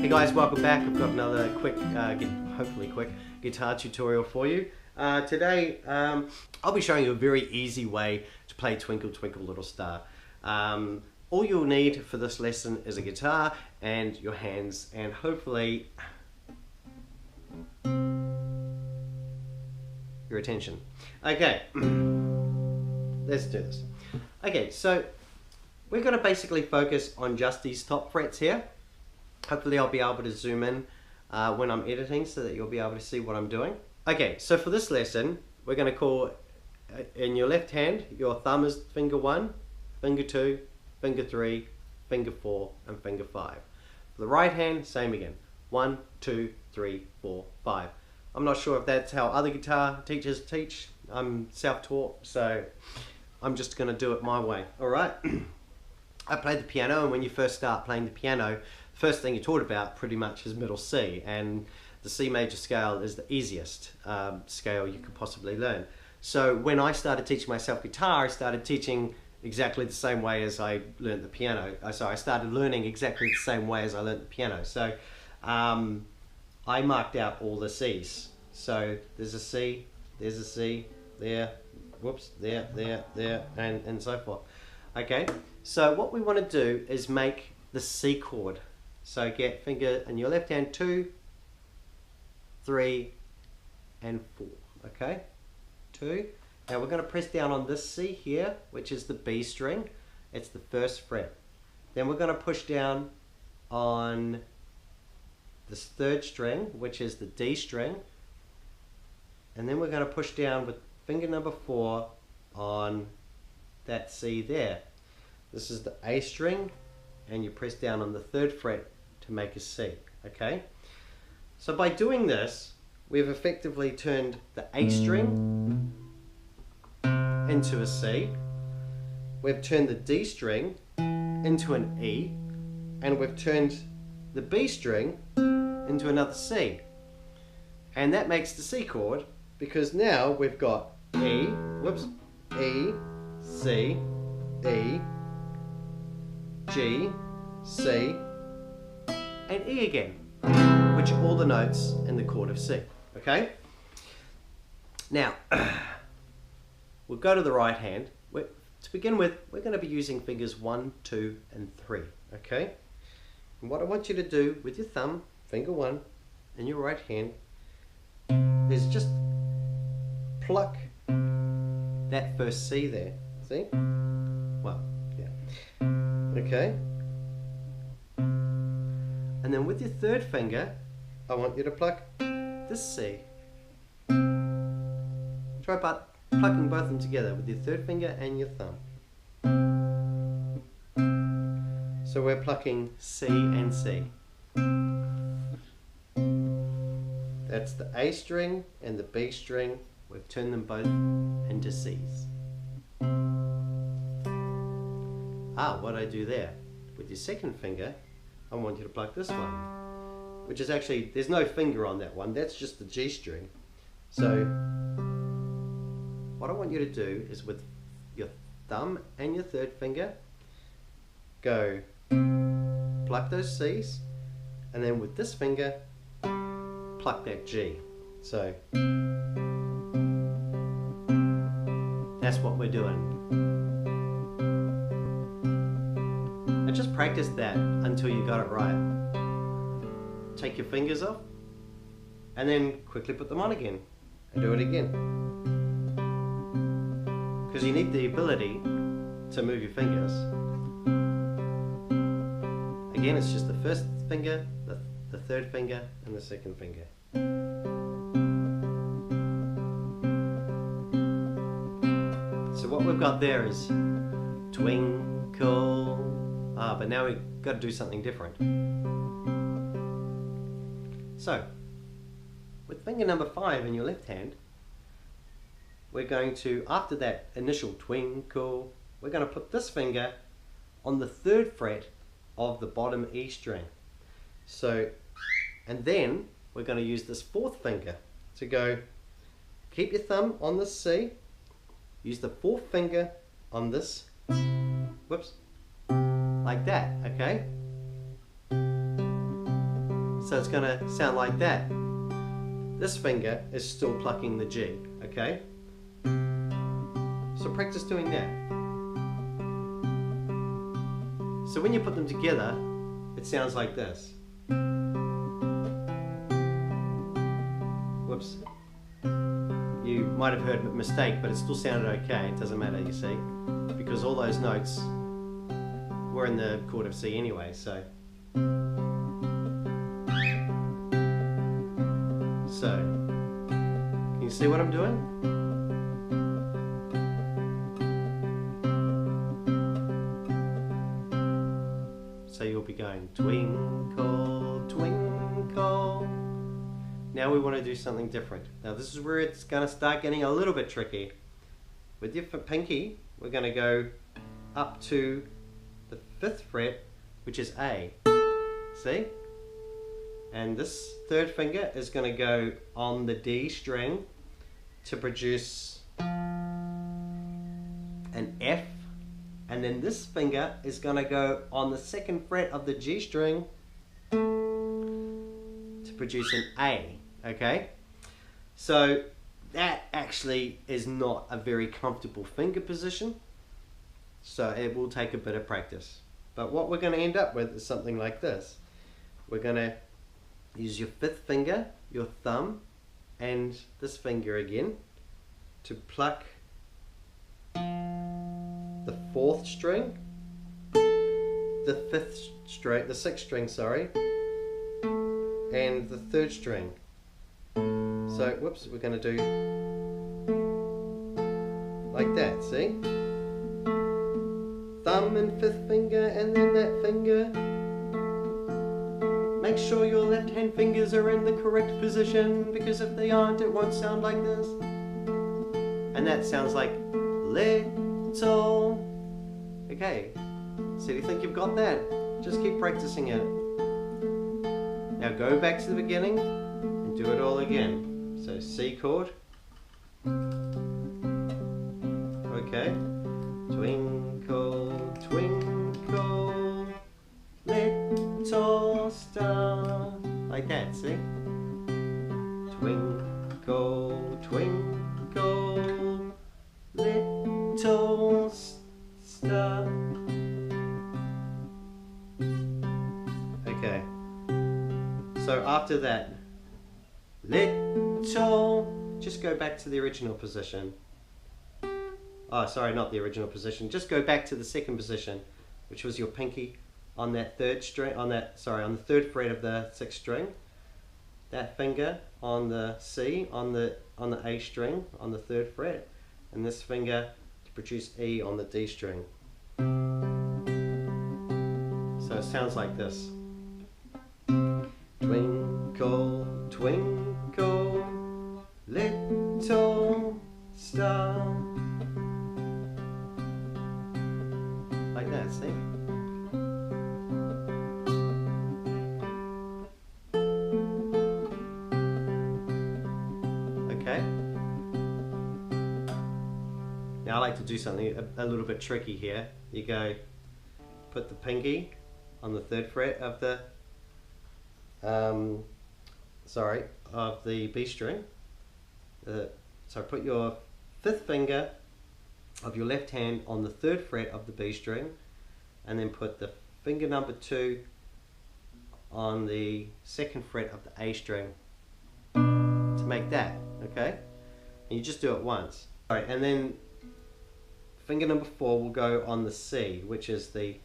Hey guys, welcome back. I've got another quick, hopefully quick, guitar tutorial for you. Today I'll be showing you a very easy way to play Twinkle Twinkle Little Star. All you'll need for this lesson is a guitar and your hands, and hopefully your attention. Okay, let's do this. Okay, so we're going to basically focus on just these top frets here. Hopefully I'll be able to zoom in when I'm editing so that you'll be able to see what I'm doing. Okay, so for this lesson, we're going to call, in your left hand, your thumb is finger 1, finger 2, finger 3, finger 4, and finger 5. For the right hand, same again. 1, 2, 3, 4, 5. I'm not sure if that's how other guitar teachers teach. I'm self-taught, so I'm just going to do it my way. Alright? I played the piano, and when you first start playing the piano, first thing you're taught about pretty much is middle C, and the C major scale is the easiest scale you could possibly learn. So when I started teaching myself guitar, I started teaching exactly the same way as I learned the piano. So I started learning exactly the same way as I learned the piano. So I marked out all the C's. So there's a C, there's a C, there, whoops, there, and so forth. Okay, so what we want to do is make the C chord. So get finger in your left hand 2, 3, and 4. Okay, 2. Now we're going to press down on this C here, which is the B string. It's the first fret. Then we're going to push down on this third string, which is the D string. And then we're going to push down with finger number 4 on that C there. This is the A string, and you press down on the third fret to make a C. Okay? So by doing this, we've effectively turned the A string into a C. We've turned the D string into an E, and we've turned the B string into another C. And that makes the C chord, because now we've got E, whoops, E, C, E, G, C, and E again, which are all the notes in the chord of C. Okay? Now, we'll go to the right hand. To begin with, we're going to be using fingers 1, 2, and 3. Okay? And what I want you to do with your thumb, finger 1, in your right hand, is just pluck that first C there. See? Well, yeah. Okay? And then with your third finger, I want you to pluck this C. Try plucking both of them together with your third finger and your thumb. So we're plucking C and C. That's the A string and the B string. We've turned them both into C's. What do I do there? With your second finger, I want you to pluck this one, which is actually, there's no finger on that one, that's just the G string. So what I want you to do is with your thumb and your third finger, go pluck those C's, and then with this finger, pluck that G. So that's what we're doing. And just practice that until you got it right. Take your fingers off and then quickly put them on again and do it again. Because you need the ability to move your fingers. Again, it's just the first finger, the third finger, and the second finger. So what we've got there is twinkle, but now we've got to do something different. So, with finger number 5 in your left hand, we're going to, after that initial twinkle, we're going to put this finger on the third fret of the bottom E string. So, and then we're going to use this fourth finger to go, keep your thumb on this C, use the fourth finger on this, whoops, like that, okay? So it's going to sound like that. This finger is still plucking the G, okay? So practice doing that. So when you put them together, it sounds like this. Whoops. You might have heard a mistake, but it still sounded okay. It doesn't matter, you see, because all those notes were in the chord of C anyway, so. So, can you see what I'm doing? So you'll be going twinkle, twinkle. Now we want to do something different. Now this is where it's going to start getting a little bit tricky. With your pinky, we're going to go up to the 5th fret, which is A. See? And this 3rd finger is going to go on the D string to produce an F. And then this finger is going to go on the 2nd fret of the G string to produce an A. Okay? So that actually is not a very comfortable finger position. So it will take a bit of practice. But what we're going to end up with is something like this. We're going to use your 5th finger, your thumb, and this finger again to pluck the 4th string, the 5th string, the 6th string, sorry, and the 3rd string. So, whoops, we're going to do like that, see? Thumb and 5th finger, and then that finger. Make sure your left hand fingers are in the correct position, because if they aren't, it won't sound like this. And that sounds like little. Okay, so do you think you've got that? Just keep practicing it. Now go back to the beginning and do it all again. So C chord. Okay. Twinkle, twinkle, little star. Like that, see? Twinkle, twinkle, little star. Okay. So after that, little, just go back to the original position. Oh, sorry, not the original position. Just go back to the 2nd position, which was your pinky on that 3rd string, on the 3rd fret of the 6th string. That finger on the C, on the A string, on the 3rd fret, and this finger to produce E on the D string. So it sounds like this. Twinkle, twinkle, little star. Like that, see? Okay. Now I like to do something a little bit tricky here. You go, put the pinky on the 3rd fret of the of the B string. So put your 5th finger of your left hand on the 3rd fret of the B string, and then put the finger number 2 on the 2nd fret of the A string to make that, okay? And you just do it once. All right, and then finger number 4 will go on the C, which is the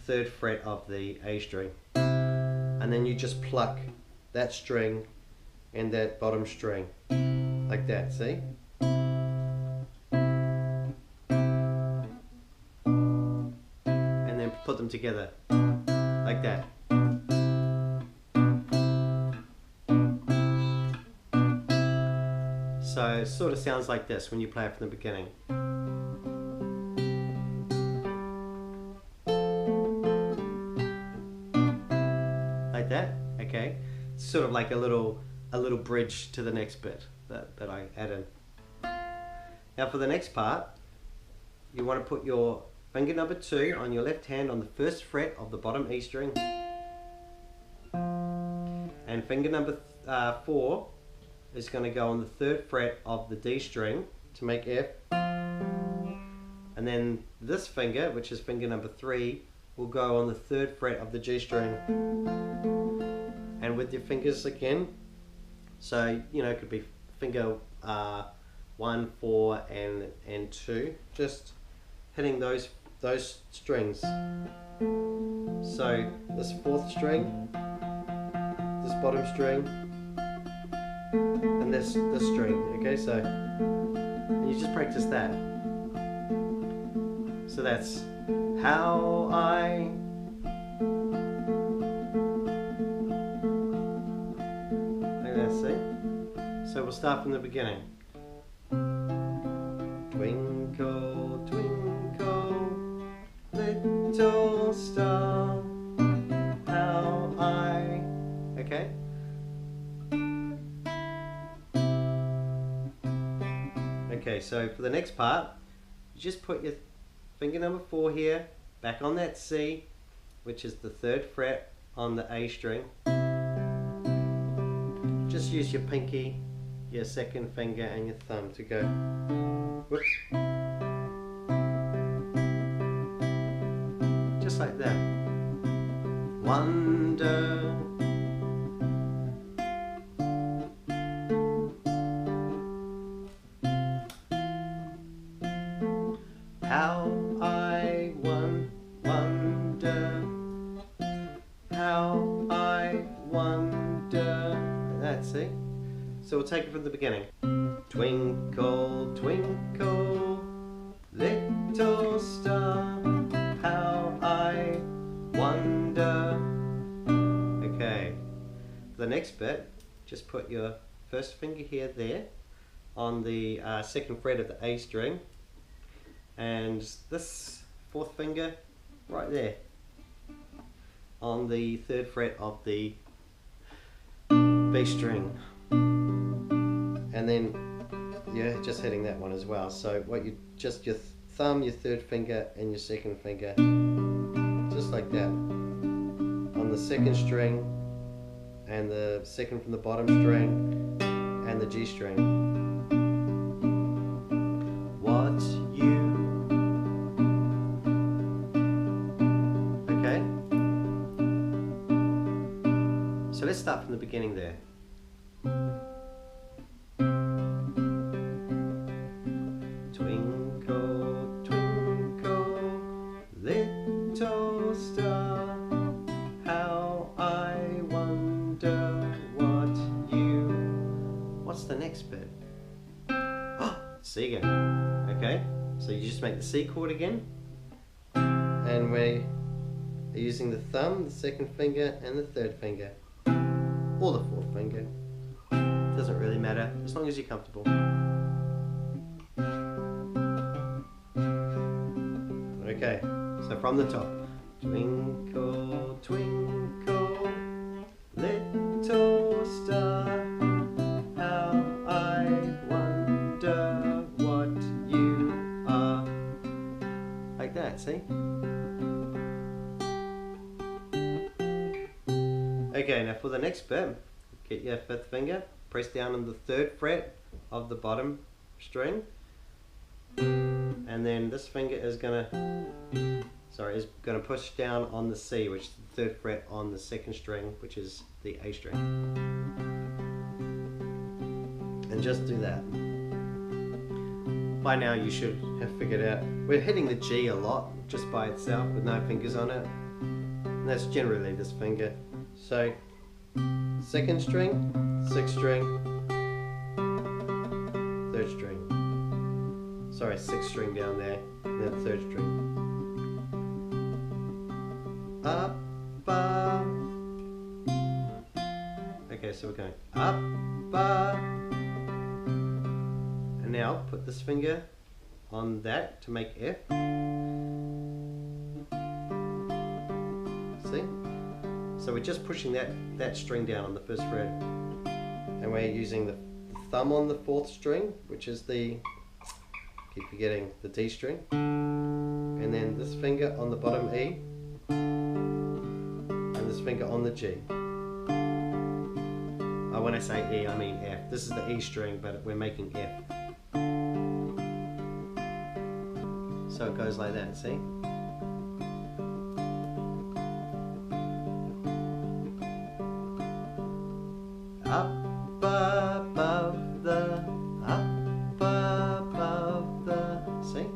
3rd fret of the A string. And then you just pluck that string and that bottom string, like that, see? And then put them together, like that. So it sort of sounds like this when you play it from the beginning. Like that, okay? It's sort of like a little bridge to the next bit that I add in. Now for the next part, you want to put your finger number 2 on your left hand on the 1st fret of the bottom E string. and finger number 4 is going to go on the 3rd fret of the D string to make F, and then this finger, which is finger number 3, will go on the 3rd fret of the G string. And with your fingers again, so you know, it could be finger 1, 4 and 2, just hitting those strings. So this 4th string, this bottom string, and this string. Okay, so you just practice that. So that's how I. Like that, see? So we'll start from the beginning. Twinkle, twinkle, little star, how I. Okay? Okay, so for the next part, you just put your finger number 4 here, back on that C, which is the 3rd fret on the A string. Just use your pinky, your 2nd finger and your thumb to go. Whoops. Just like that. Wonder. How I wonder, how I wonder. That's it. So we'll take it from the beginning. Twinkle, twinkle, little star, how I wonder. Okay. For the next bit, just put your 1st finger here there on the 2nd fret of the A string, and this 4th finger right there on the 3rd fret of the B string, and then you're just hitting that one as well. So what you just your thumb, your 3rd finger and your 2nd finger, just like that, on the 2nd string and the 2nd from the bottom string and the G string. What you. Okay, so let's start from the beginning there. Twinkle, twinkle, little star, how I wonder what you. What's the next bit? C again. Okay, so you just make the C chord again, and we are using the thumb, the 2nd finger and the 3rd finger, or the 4th finger. Doesn't really matter, as long as you're comfortable. Okay, so from the top. Twinkle, twinkle, little star, how I wonder what you are. Like that, see? Okay, now for the next bit, get your 5th finger, press down on the 3rd fret of the bottom string, and then this finger is gonna push down on the C, which is the 3rd fret on the 2nd string, which is the A string, and just do that. By now you should have figured out, we're hitting the G a lot just by itself with no fingers on it, and that's generally this finger. So 2nd string, 6th string, 3rd string. Sorry, 6th string down there, and then 3rd string. Up, up. Okay, so we're going up, up. And now put this finger on that to make F. See? So we're just pushing that string down on the 1st fret. And we're using the thumb on the 4th string, which is the, keep forgetting, the D string. And then this finger on the bottom E. And this finger on the G. When I say E, I mean F. This is the E string, but we're making F. So it goes like that, see? Up above the, see?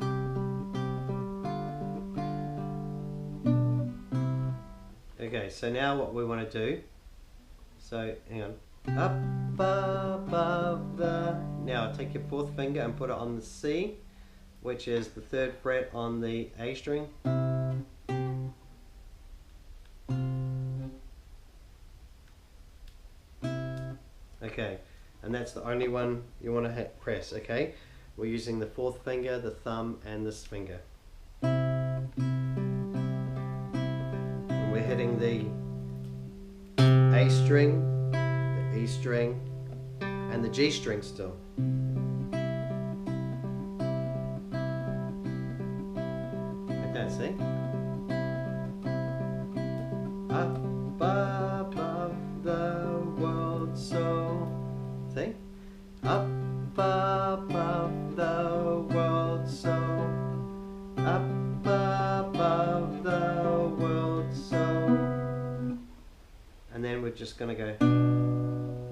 Okay, so now what we want to do, so hang on, up above the, now take your fourth finger and put it on the C, which is the 3rd fret on the A string. Okay, and that's the only one you want to press, okay? We're using the 4th finger, the thumb, and this finger. And we're hitting the A string, the E string, and the G string still. Like that, see? Up above the world so, see? Up above the world so, up above the world so. And then we're just going to go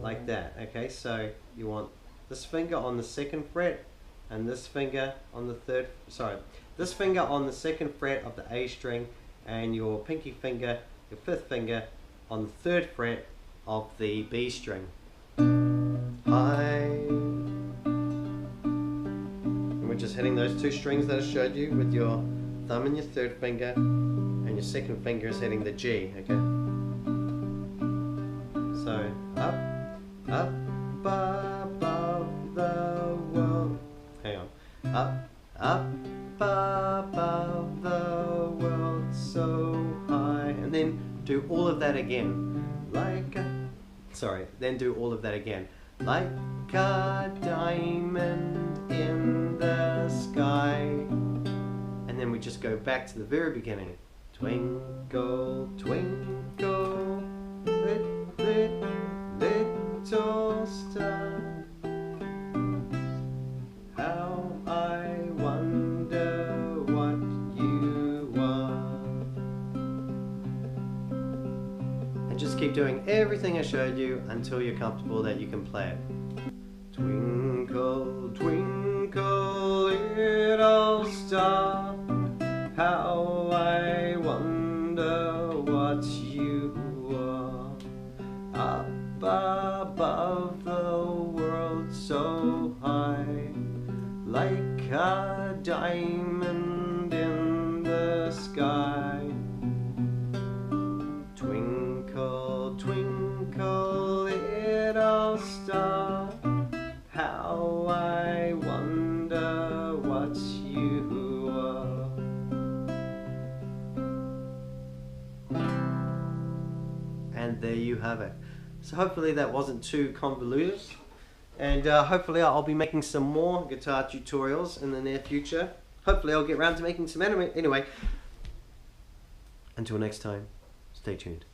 like that, okay? So you want this finger on the 2nd fret and this finger on the 3rd, sorry, this finger on the 2nd fret of the A string and your pinky finger, your 5th finger on the 3rd fret of the B string. Hi. And we're just hitting those 2 strings that I showed you with your thumb and your 3rd finger, and your 2nd finger is hitting the G, okay? So up above the world. Hang on. Up above the world so high. And then do all of that again. Then do all of that again. Like a diamond in the sky. And then we just go back to the very beginning. Twinkle, twinkle, little star, how I wonder what you are. And just keep doing everything I showed you until you're comfortable that you can play it. Twinkle, twinkle, little star, how I wonder what you are. Up above the world so high, like a diamond in the sky. Twinkle, twinkle, little star, how I wonder what you are. And there you have it. So hopefully that wasn't too convoluted, and hopefully I'll be making some more guitar tutorials in the near future. Hopefully I'll get around to making some anime. Anyway, until next time, stay tuned.